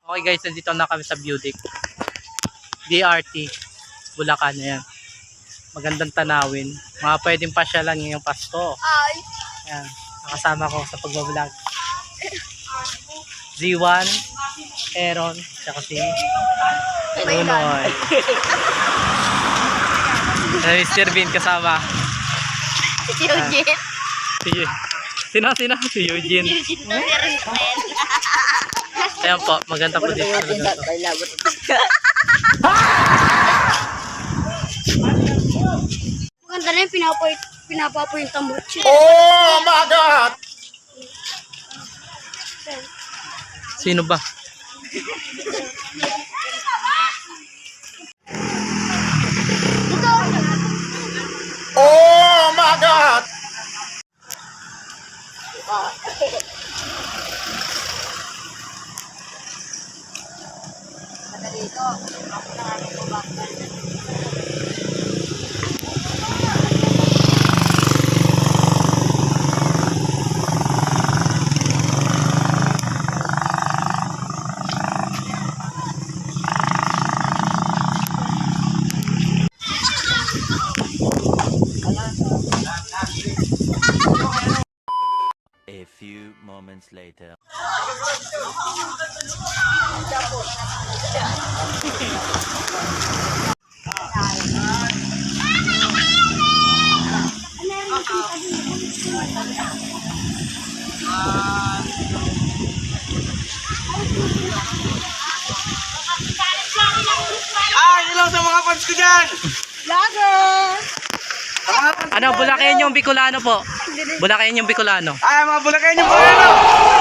Okay guys, nandito na kami sa Budik. DRT, Bulacan. Ayan. Magandang tanawin. Mga pwedeng pasyalan ngayong Pasko. Ayan. Nakasama ko sa pagbablog. Z1, Aaron, tsaka si Unoy. Mr. Bean kasama. Si Eugene. Sino? Si Eugene. Ayan po, maganda po dito. Maganda na yung pinapapoy yung tambutsi. Oh my God! Sino ba? Oh my God! A few moments later. Hello sa mga fans ko dyan! Vlogger! Ano, Bulacan yung Bicolano po. Bulacan yung Bicolano. Mga Bulacan yung Bulacan!